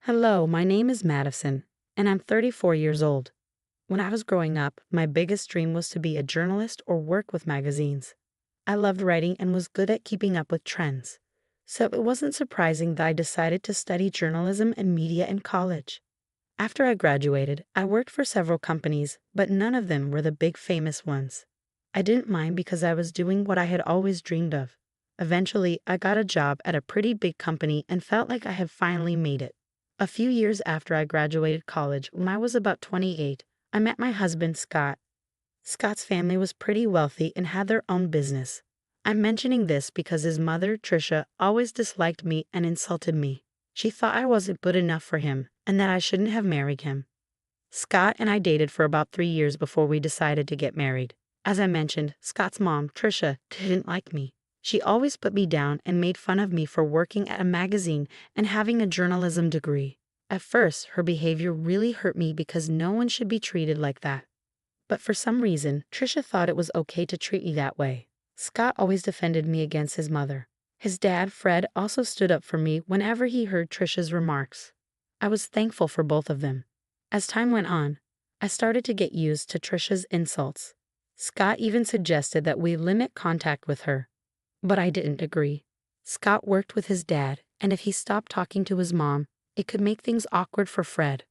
Hello, my name is Madison, and I'm 34 years old. When I was growing up, my biggest dream was to be a journalist or work with magazines. I loved writing and was good at keeping up with trends. So it wasn't surprising that I decided to study journalism and media in college. After I graduated, I worked for several companies, but none of them were the big famous ones. I didn't mind because I was doing what I had always dreamed of. Eventually, I got a job at a pretty big company and felt like I had finally made it. A few years after I graduated college, when I was about 28, I met my husband, Scott. Scott's family was pretty wealthy and had their own business. I'm mentioning this because his mother, Tricia, always disliked me and insulted me. She thought I wasn't good enough for him and that I shouldn't have married him. Scott and I dated for about 3 years before we decided to get married. As I mentioned, Scott's mom, Tricia, didn't like me. She always put me down and made fun of me for working at a magazine and having a journalism degree. At first, her behavior really hurt me because no one should be treated like that. But for some reason, Tricia thought it was okay to treat me that way. Scott always defended me against his mother. His dad, Fred, also stood up for me whenever he heard Tricia's remarks. I was thankful for both of them. As time went on, I started to get used to Tricia's insults. Scott even suggested that we limit contact with her. But I didn't agree. Scott worked with his dad, and if he stopped talking to his mom, it could make things awkward for Fred.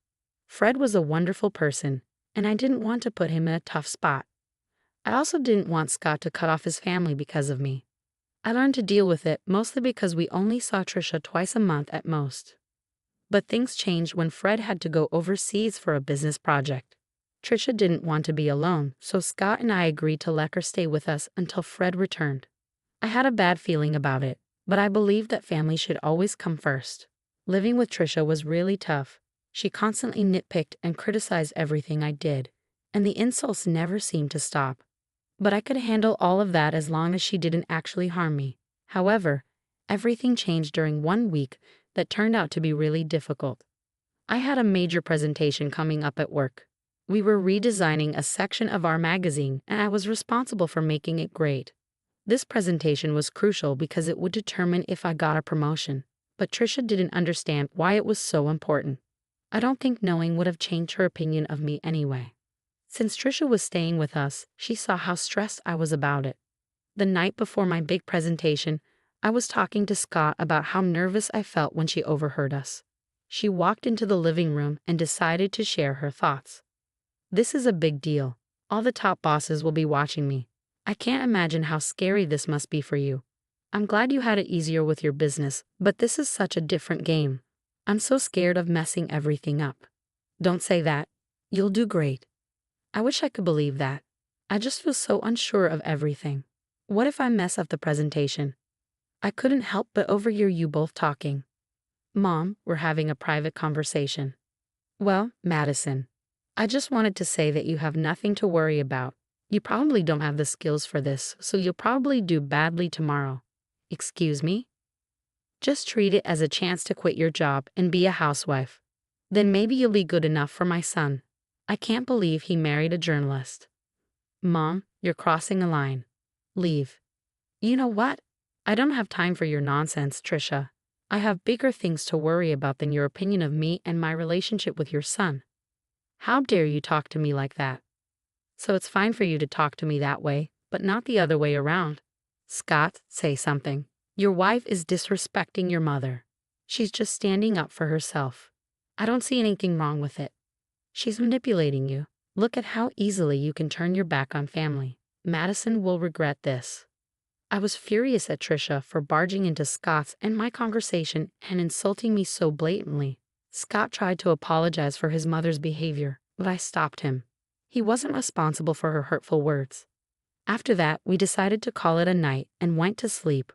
Fred was a wonderful person, and I didn't want to put him in a tough spot. I also didn't want Scott to cut off his family because of me. I learned to deal with it mostly because we only saw Tricia twice a month at most. But things changed when Fred had to go overseas for a business project. Tricia didn't want to be alone, so Scott and I agreed to let her stay with us until Fred returned. I had a bad feeling about it, but I believed that family should always come first. Living with Tricia was really tough. She constantly nitpicked and criticized everything I did, and the insults never seemed to stop. But I could handle all of that as long as she didn't actually harm me. However, everything changed during one week that turned out to be really difficult. I had a major presentation coming up at work. We were redesigning a section of our magazine, and I was responsible for making it great. This presentation was crucial because it would determine if I got a promotion, but Tricia didn't understand why it was so important. I don't think knowing would have changed her opinion of me anyway. Since Tricia was staying with us, she saw how stressed I was about it. The night before my big presentation, I was talking to Scott about how nervous I felt when she overheard us. She walked into the living room and decided to share her thoughts. "This is a big deal. All the top bosses will be watching me. I can't imagine how scary this must be for you. I'm glad you had it easier with your business, but this is such a different game. I'm so scared of messing everything up." "Don't say that. You'll do great." I wish I could believe that. I just feel so unsure of everything. What if I mess up the presentation? I couldn't help but overhear you both talking. "Mom, we're having a private conversation." "Well, Madison, I just wanted to say that you have nothing to worry about. You probably don't have the skills for this, so you'll probably do badly tomorrow." "Excuse me?" "Just treat it as a chance to quit your job and be a housewife. Then maybe you'll be good enough for my son. I can't believe he married a journalist." "Mom, you're crossing a line. Leave." "You know what? I don't have time for your nonsense, Tricia. I have bigger things to worry about than your opinion of me and my relationship with your son." "How dare you talk to me like that?" "So it's fine for you to talk to me that way, but not the other way around." "Scott, say something. Your wife is disrespecting your mother. She's just standing up for herself. I don't see anything wrong with it. She's manipulating you. Look at how easily you can turn your back on family. Madison will regret this." I was furious at Tricia for barging into Scott's and my conversation and insulting me so blatantly. Scott tried to apologize for his mother's behavior, but I stopped him. He wasn't responsible for her hurtful words. After that, we decided to call it a night and went to sleep.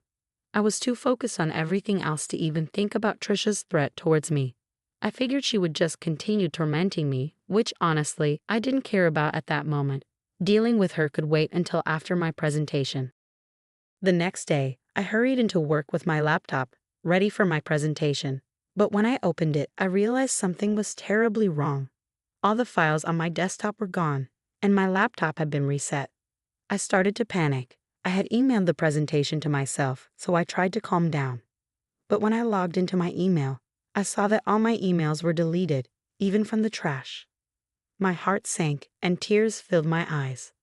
I was too focused on everything else to even think about Tricia's threat towards me. I figured she would just continue tormenting me, which honestly, I didn't care about at that moment. Dealing with her could wait until after my presentation. The next day, I hurried into work with my laptop, ready for my presentation. But when I opened it, I realized something was terribly wrong. All the files on my desktop were gone, and my laptop had been reset. I started to panic. I had emailed the presentation to myself, so I tried to calm down. But when I logged into my email, I saw that all my emails were deleted, even from the trash. My heart sank and tears filled my eyes.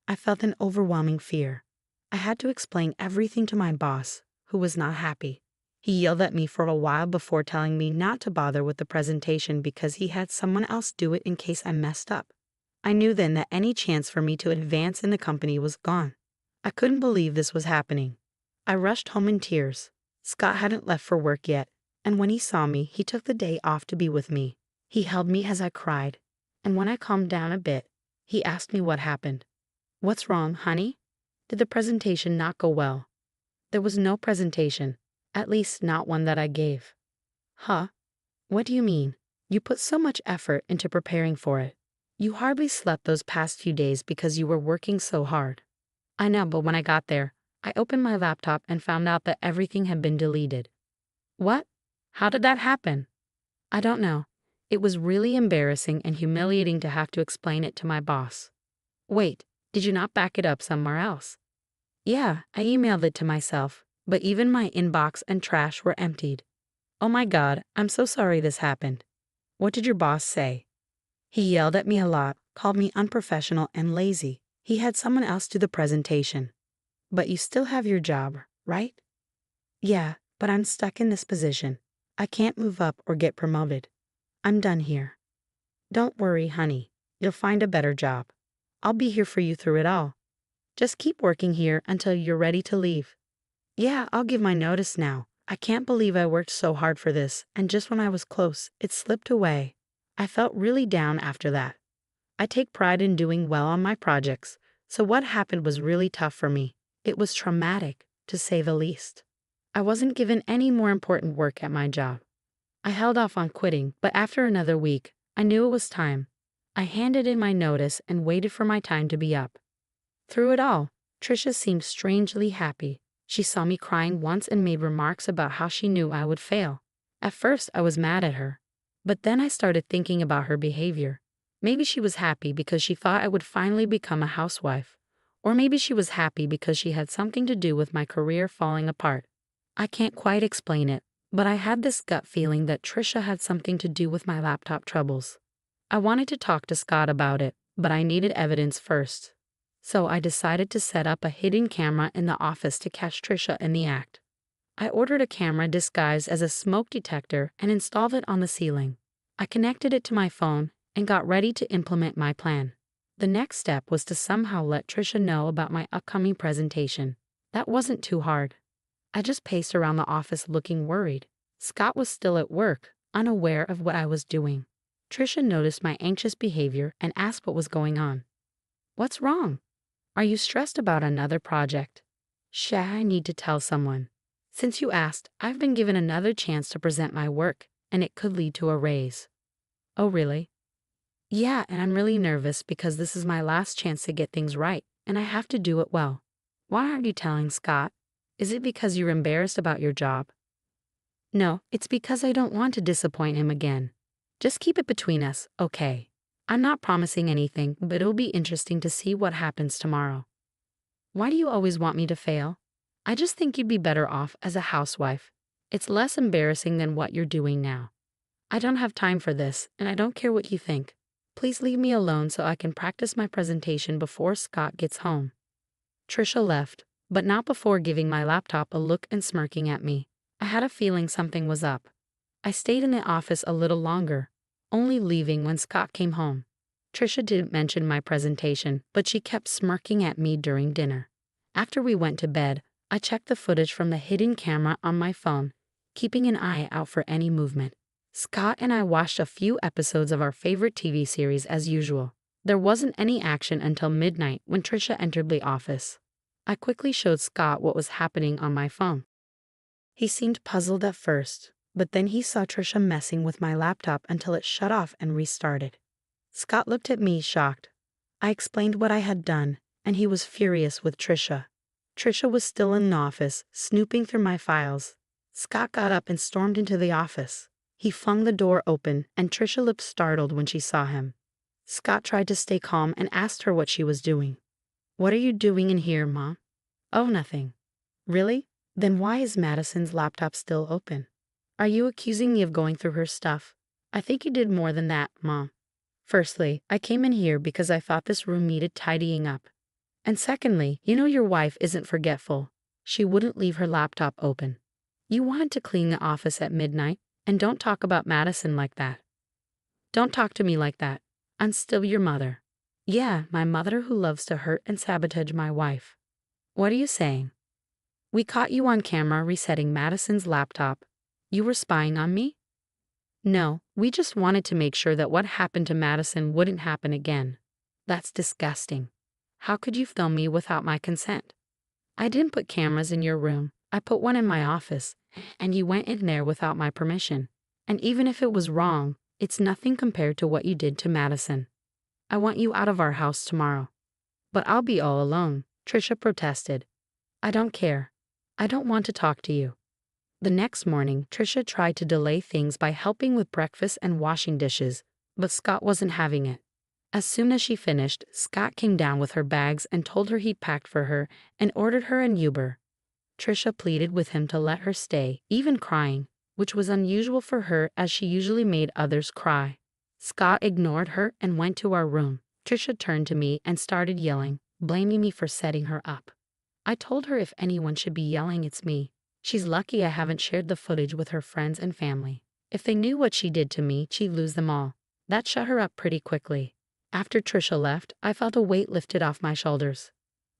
I felt an overwhelming fear. I had to explain everything to my boss, who was not happy. He yelled at me for a while before telling me not to bother with the presentation because he had someone else do it in case I messed up. I knew then that any chance for me to advance in the company was gone. I couldn't believe this was happening. I rushed home in tears. Scott hadn't left for work yet, and when he saw me, he took the day off to be with me. He held me as I cried, and when I calmed down a bit, he asked me what happened. "What's wrong, honey? Did the presentation not go well?" "There was no presentation, at least not one that I gave." "Huh? What do you mean? You put so much effort into preparing for it. You hardly slept those past few days because you were working so hard." "I know, but when I got there, I opened my laptop and found out that everything had been deleted." "What? How did that happen?" "I don't know. It was really embarrassing and humiliating to have to explain it to my boss." "Wait, did you not back it up somewhere else?" "Yeah, I emailed it to myself, but even my inbox and trash were emptied." "Oh my God, I'm so sorry this happened." "What did your boss say?" "He yelled at me a lot, called me unprofessional and lazy. He had someone else do the presentation." "But you still have your job, right?" "Yeah, but I'm stuck in this position. I can't move up or get promoted. I'm done here." "Don't worry, honey. You'll find a better job. I'll be here for you through it all. Just keep working here until you're ready to leave." "Yeah, I'll give my notice now. I can't believe I worked so hard for this, and just when I was close, it slipped away." I felt really down after that. I take pride in doing well on my projects, so what happened was really tough for me. It was traumatic, to say the least. I wasn't given any more important work at my job. I held off on quitting, but after another week, I knew it was time. I handed in my notice and waited for my time to be up. Through it all, Trisha seemed strangely happy. She saw me crying once and made remarks about how she knew I would fail. At first, I was mad at her, but then I started thinking about her behavior. Maybe she was happy because she thought I would finally become a housewife, or maybe she was happy because she had something to do with my career falling apart. I can't quite explain it, but I had this gut feeling that Trisha had something to do with my laptop troubles. I wanted to talk to Scott about it, but I needed evidence first. So I decided to set up a hidden camera in the office to catch Trisha in the act. I ordered a camera disguised as a smoke detector and installed it on the ceiling. I connected it to my phone and got ready to implement my plan. The next step was to somehow let Trisha know about my upcoming presentation. That wasn't too hard. I just paced around the office looking worried. Scott was still at work, unaware of what I was doing. Trisha noticed my anxious behavior and asked what was going on. "What's wrong? Are you stressed about another project?" I need to tell someone. Since you asked, I've been given another chance to present my work, and it could lead to a raise." "Oh, really?" "Yeah, and I'm really nervous because this is my last chance to get things right, and I have to do it well." "Why aren't you telling Scott? Is it because you're embarrassed about your job?" "No, it's because I don't want to disappoint him again. Just keep it between us, okay? I'm not promising anything, but it'll be interesting to see what happens tomorrow." "Why do you always want me to fail?" "I just think you'd be better off as a housewife. It's less embarrassing than what you're doing now." "I don't have time for this, and I don't care what you think. Please leave me alone so I can practice my presentation before Scott gets home." Trisha left, but not before giving my laptop a look and smirking at me. I had a feeling something was up. I stayed in the office a little longer, only leaving when Scott came home. Trisha didn't mention my presentation, but she kept smirking at me during dinner. After we went to bed, I checked the footage from the hidden camera on my phone, keeping an eye out for any movement. Scott and I watched a few episodes of our favorite TV series as usual. There wasn't any action until midnight when Trisha entered the office. I quickly showed Scott what was happening on my phone. He seemed puzzled at first, but then he saw Trisha messing with my laptop until it shut off and restarted. Scott looked at me shocked. I explained what I had done, and he was furious with Trisha. Trisha was still in the office, snooping through my files. Scott got up and stormed into the office. He flung the door open, and Trisha looked startled when she saw him. Scott tried to stay calm and asked her what she was doing. "What are you doing in here, Mom?" "Oh, nothing." "Really? Then why is Madison's laptop still open?" Are you accusing me of going through her stuff? I think you did more than that, Mom. Firstly, I came in here because I thought this room needed tidying up. And secondly, you know your wife isn't forgetful. She wouldn't leave her laptop open. You wanted to clean the office at midnight, and don't talk about Madison like that. Don't talk to me like that. I'm still your mother. Yeah, my mother who loves to hurt and sabotage my wife. What are you saying? We caught you on camera resetting Madison's laptop. You were spying on me? No, we just wanted to make sure that what happened to Madison wouldn't happen again. That's disgusting. How could you film me without my consent? I didn't put cameras in your room. I put one in my office, and you went in there without my permission. And even if it was wrong, it's nothing compared to what you did to Madison. I want you out of our house tomorrow. But I'll be all alone, Trisha protested. I don't care. I don't want to talk to you. The next morning, Trisha tried to delay things by helping with breakfast and washing dishes, but Scott wasn't having it. As soon as she finished, Scott came down with her bags and told her he'd packed for her and ordered her an Uber. Trisha pleaded with him to let her stay, even crying, which was unusual for her as she usually made others cry. Scott ignored her and went to our room. Trisha turned to me and started yelling, blaming me for setting her up. I told her if anyone should be yelling, it's me. She's lucky I haven't shared the footage with her friends and family. If they knew what she did to me, she'd lose them all. That shut her up pretty quickly. After Trisha left, I felt a weight lifted off my shoulders.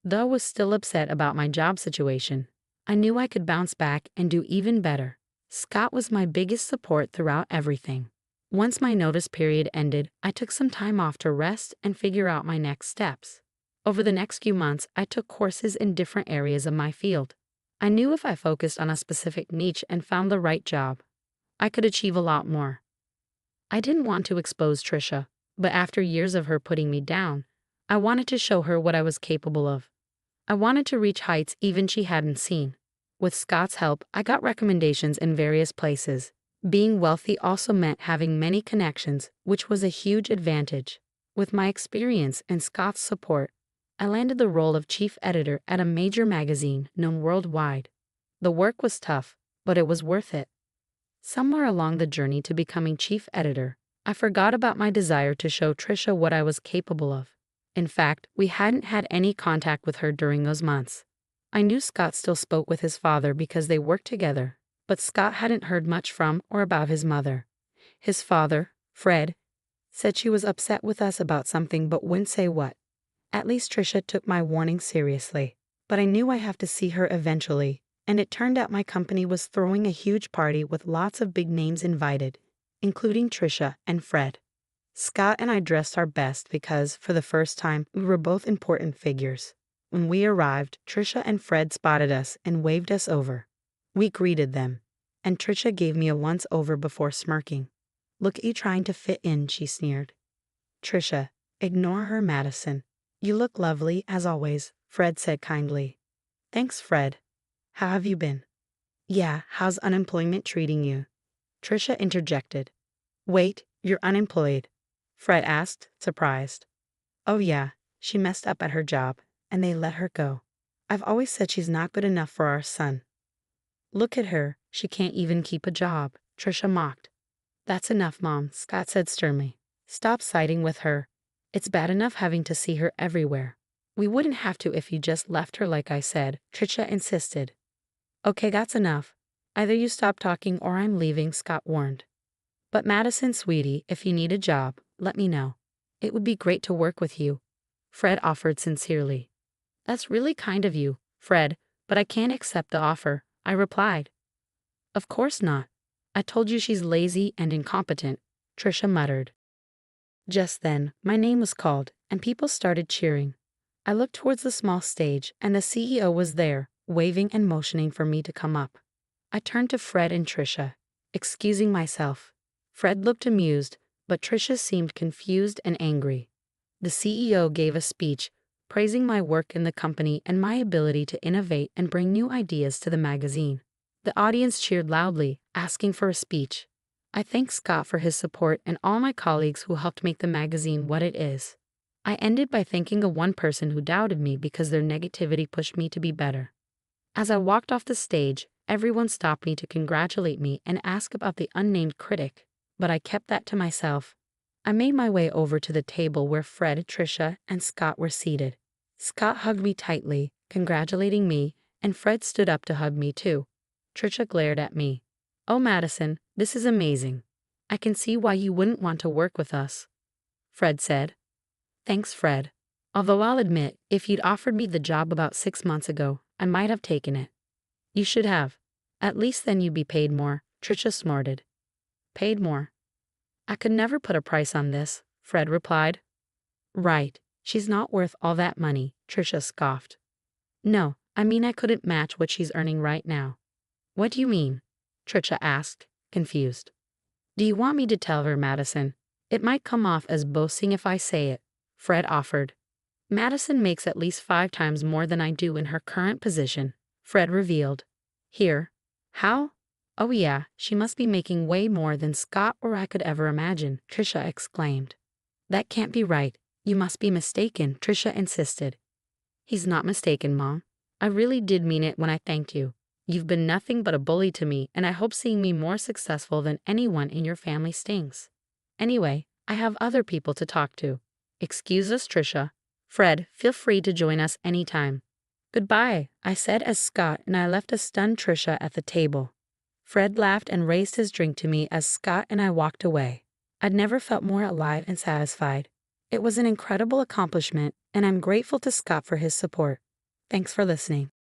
Though I was still upset about my job situation, I knew I could bounce back and do even better. Scott was my biggest support throughout everything. Once my notice period ended, I took some time off to rest and figure out my next steps. Over the next few months, I took courses in different areas of my field. I knew if I focused on a specific niche and found the right job, I could achieve a lot more. I didn't want to expose Trisha, but after years of her putting me down, I wanted to show her what I was capable of. I wanted to reach heights even she hadn't seen. With Scott's help, I got recommendations in various places. Being wealthy also meant having many connections, which was a huge advantage. With my experience and Scott's support, I landed the role of chief editor at a major magazine known worldwide. The work was tough, but it was worth it. Somewhere along the journey to becoming chief editor, I forgot about my desire to show Trisha what I was capable of. In fact, we hadn't had any contact with her during those months. I knew Scott still spoke with his father because they worked together, but Scott hadn't heard much from or about his mother. His father, Fred, said she was upset with us about something but wouldn't say what. At least Trisha took my warning seriously, but I knew I'd have to see her eventually, and it turned out my company was throwing a huge party with lots of big names invited, including Trisha and Fred. Scott and I dressed our best because, for the first time, we were both important figures. When we arrived, Trisha and Fred spotted us and waved us over. We greeted them, and Trisha gave me a once-over before smirking. Look at you trying to fit in, she sneered. Trisha, ignore her, Madison. You look lovely, as always, Fred said kindly. Thanks, Fred. How have you been? Yeah, how's unemployment treating you? Trisha interjected. Wait, you're unemployed? Fred asked, surprised. Oh yeah, she messed up at her job, and they let her go. I've always said she's not good enough for our son. Look at her, she can't even keep a job, Trisha mocked. That's enough, Mom, Scott said sternly. Stop siding with her. It's bad enough having to see her everywhere. We wouldn't have to if you just left her like I said, Trisha insisted. Okay, that's enough. Either you stop talking or I'm leaving, Scott warned. But Madison, sweetie, if you need a job, let me know. It would be great to work with you, Fred offered sincerely. That's really kind of you, Fred, but I can't accept the offer, I replied. Of course not. I told you she's lazy and incompetent, Trisha muttered. Just then, my name was called, and people started cheering. I looked towards the small stage, and the CEO was there, waving and motioning for me to come up. I turned to Fred and Trisha, excusing myself. Fred looked amused, but Trisha seemed confused and angry. The CEO gave a speech, praising my work in the company and my ability to innovate and bring new ideas to the magazine. The audience cheered loudly, asking for a speech. I thanked Scott for his support and all my colleagues who helped make the magazine what it is. I ended by thanking a one person who doubted me because their negativity pushed me to be better. As I walked off the stage, Everyone stopped me to congratulate me and ask about the unnamed critic, but I kept that to myself. I made my way over to the table where Fred, Trisha, and Scott were seated. Scott hugged me tightly, congratulating me, and Fred stood up to hug me too. Trisha glared at me. "Oh, Madison, this is amazing. I can see why you wouldn't want to work with us," Fred said. "Thanks, Fred. Although I'll admit, if you'd offered me the job about 6 months ago, I might have taken it." "You should have. At least then you'd be paid more," Trisha snorted. "Paid more? I could never put a price on this," Fred replied. "Right. She's not worth all that money," Trisha scoffed. "No, I mean I couldn't match what she's earning right now." "What do you mean?" Trisha asked, confused. "Do you want me to tell her, Madison? It might come off as boasting if I say it," Fred offered. "Madison makes at least 5 times more than I do in her current position," Fred revealed. "Here? How? Oh yeah, she must be making way more than Scott or I could ever imagine," Trisha exclaimed. "That can't be right. You must be mistaken," Trisha insisted. "He's not mistaken, Mom. I really did mean it when I thanked you. You've been nothing but a bully to me, and I hope seeing me more successful than anyone in your family stings. Anyway, I have other people to talk to. Excuse us, Trisha. Fred, feel free to join us anytime." "Goodbye," I said as Scott and I left a stunned Trisha at the table. Fred laughed and raised his drink to me as Scott and I walked away. I'd never felt more alive and satisfied. It was an incredible accomplishment, and I'm grateful to Scott for his support. Thanks for listening.